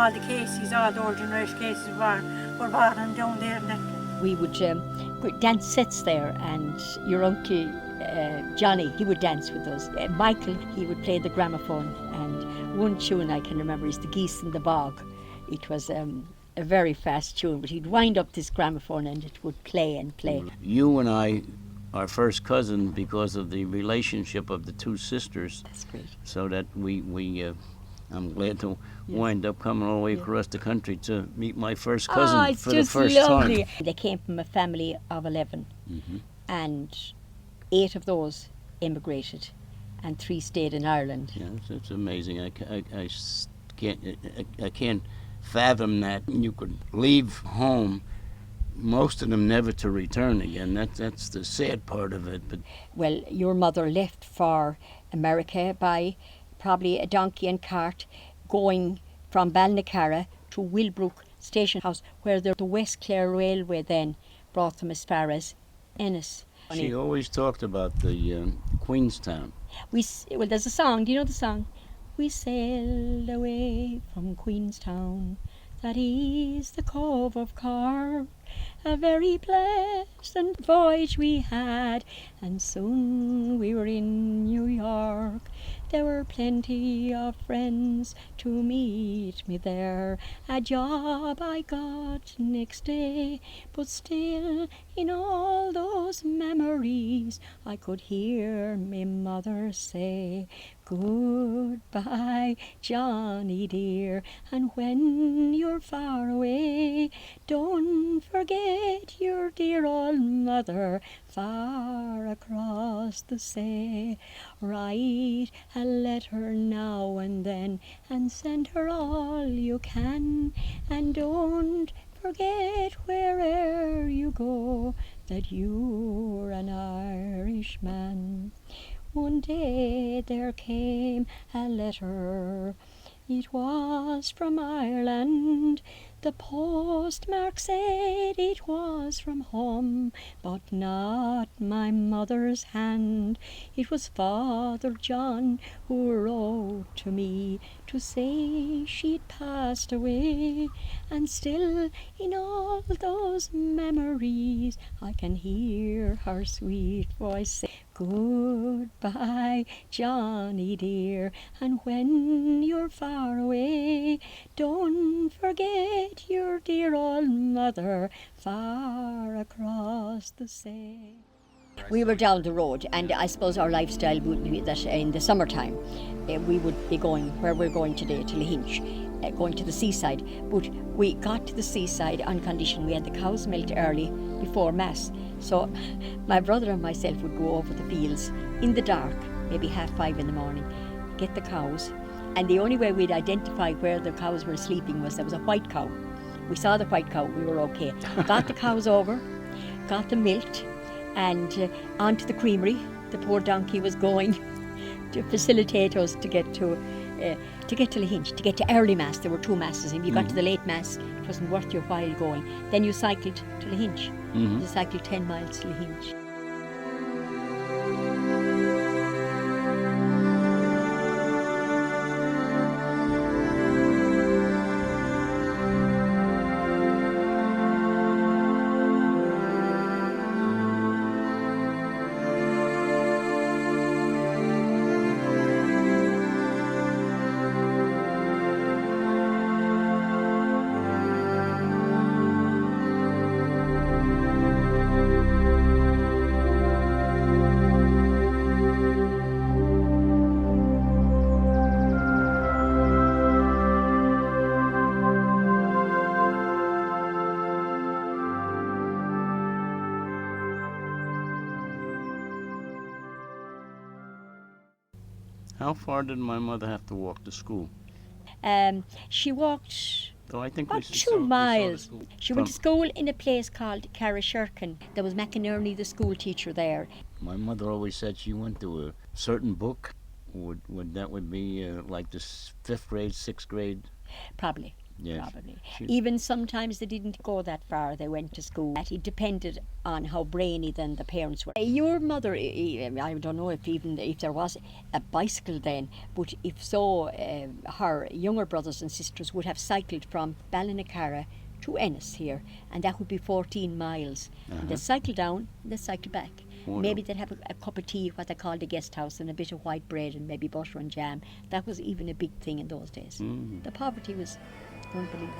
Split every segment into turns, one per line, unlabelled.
all the Caseys, all the old generation Caseys were born and down there.
We would dance sets there, and your uncle Johnny, he would dance with us. Michael, he would play the gramophone, and one tune I can remember is The Geese in the Bog. It was a very fast tune, but he'd wind up this gramophone and it would play and play.
You and I are first cousins because of the relationship of the two sisters.
That's great.
So that I'm glad to wind up coming all the way across the country to meet my first cousin for the first
lovely.
time.
They came from a family of 11, and 8 of those immigrated, and 3 stayed in Ireland.
Yeah, it's amazing. I can't fathom that you could leave home, most of them never to return again. That's the sad part of it. But
well, your mother left for America by probably a donkey and cart, going from Balnacarra to Willbrook Station House, where the West Clare Railway then brought them as far as Ennis.
She always talked about the Queenstown.
Well, there's a song. Do you know the song? We sailed away from Queenstown, that is the Cove of Cork. A very pleasant voyage we had, and soon we were in New York. There were plenty of friends to meet me there. A job I got next day, but still in all those memories I could hear me mother say, "Goodbye, Johnny dear, and when you're far away, don't forget your dear old mother far across the sea. Write a letter now and then, and send her all you can, and don't forget where'er you go that you're an Irishman." One day there came a letter, it was from Ireland. The postmark said it was from home, but not my mother's hand. It was Father John who wrote to me to say she'd passed away, and still in all those memories I can hear her sweet voice say, "Goodbye, Johnny dear, and when you're far away, don't forget your dear old mother far across the sea." We were down the road, and I suppose our lifestyle would be that in the summertime we would be going where we're going today, to Hinch, going to the seaside. But we got to the seaside on condition we had the cows milked early before Mass. So my brother and myself would go over the fields in the dark, maybe 5:30 in the morning, get the cows, and the only way we'd identify where the cows were sleeping was there was a white cow. We saw the white cow, we were okay. Got the cows over, got them milked, and onto the creamery. The poor donkey was going to facilitate us to get to Hinch, to get to early Mass. There were 2 Masses. If you got to the late Mass, it wasn't worth your while going. Then you cycled to Hinch. You cycled 10 miles to Hinch.
How far did my mother have to walk to school?
She walked
Though I think
about 2 miles. She went to school in a place called Carrashirkin. There was McInerney, the school teacher there.
My mother always said she went to a certain book. Would be like the 5th grade, 6th grade?
Probably.
Yes.
probably. Even sometimes they didn't go that far, they went to school. It depended on how brainy then the parents were. Your mother, I don't know if there was a bicycle then, but if so, her younger brothers and sisters would have cycled from Ballinaccara to Ennis here, and that would be 14 miles. And they'd cycle down, and they'd cycle back. Maybe they'd have a cup of tea, what they called a guest house, and a bit of white bread and maybe butter and jam. That was even a big thing in those days. The poverty was unbelievable.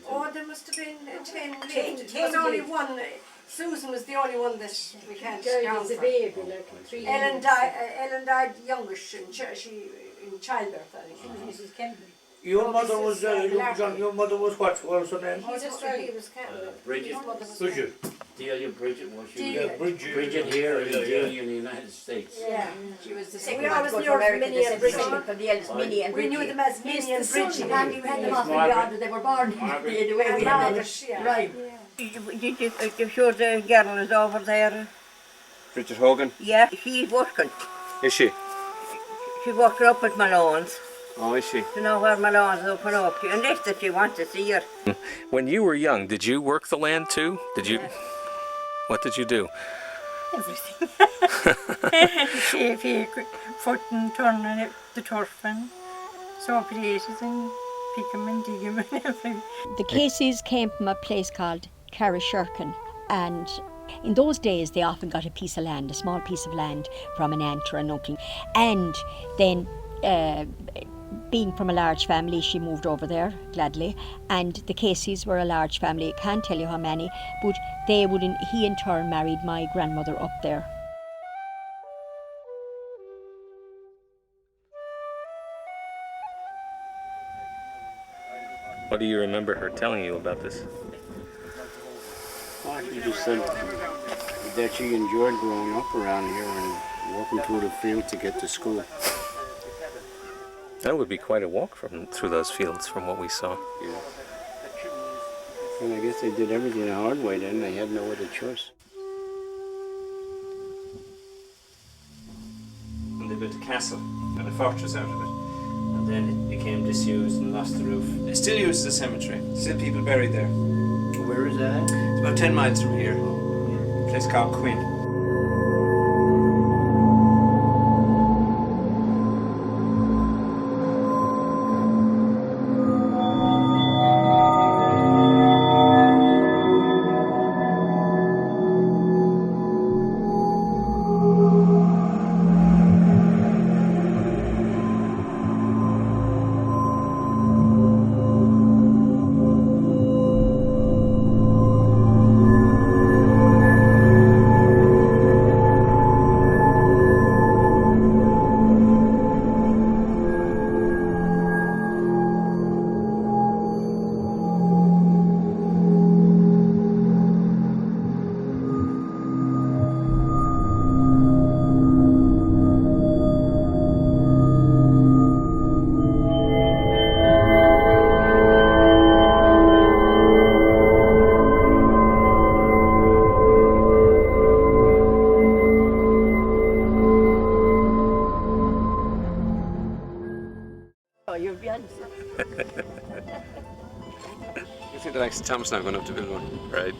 Oh, there must have been 10 left. There was only one. Susan was the only one that we can't count for. Ellen died youngish in childbirth, I think. Mrs. Kennedy.
Your mother was your mother was what? What was her name?
He was
Bridget.
Bridget.
Delia Bridget was she?
Delia.
Yeah, Bridget.
Bridget here and Delia in the United States.
Yeah.
She was the
We
second
always
one
knew
to go to America,
Minnie
the
and Bridget.
second from the eldest, Minnie and
We
Bridget.
knew them as Minnie and Bridget.
And you had them off in the
Margaret.
order they were born in, the way we
And
had
Margaret,
them.
yeah.
Right.
Did you sure the girl is over there?
Bridget Hogan,
Yeah, she's working.
is she?
She works up at Malone's.
Oh, is she?
You know where Malone's open up to, unless that you want to see her.
When you were young, did you work the land too? Did you? What did you do?
Everything. If foot and turning the turf and so places and pick 'em and dig 'em and everything.
The Caseys came from a place called Carrishirkin, and in those days they often got a piece of land, a small piece of land from an aunt or an uncle. And then being from a large family, she moved over there gladly, and the Caseys were a large family. I can't tell you how many, but he in turn married my grandmother up there.
What do you remember her telling you about this?
Well, she just said that she enjoyed growing up around here and walking through the field to get to school.
That would be quite a walk through those fields from what we saw.
Yeah. And I guess they did everything the hard way then. They had no other choice.
And they built a castle and a fortress out of it. And then it became disused and lost the roof. It's still used as a cemetery. Still people buried there.
Where is that?
It's about 10 miles from here. A place called Quinn. You think the likes of Thomas now going up to build one?
Right.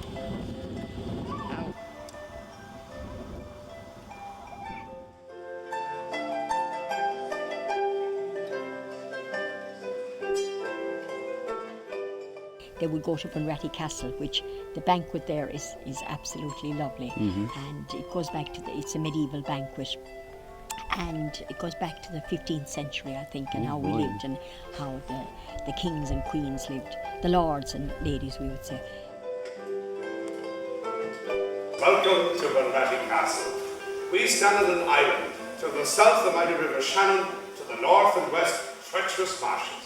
They would go to Bunratty Castle, which the banquet there is absolutely lovely. And it goes back to it's a medieval banquet. And it goes back to the 15th century, I think, and how we
boy.
lived and how the kings and queens lived, the lords and ladies, we would say.
Welcome to Bunratty Castle. We stand on an island. To the south the mighty river Shannon, to the north and west treacherous marshes.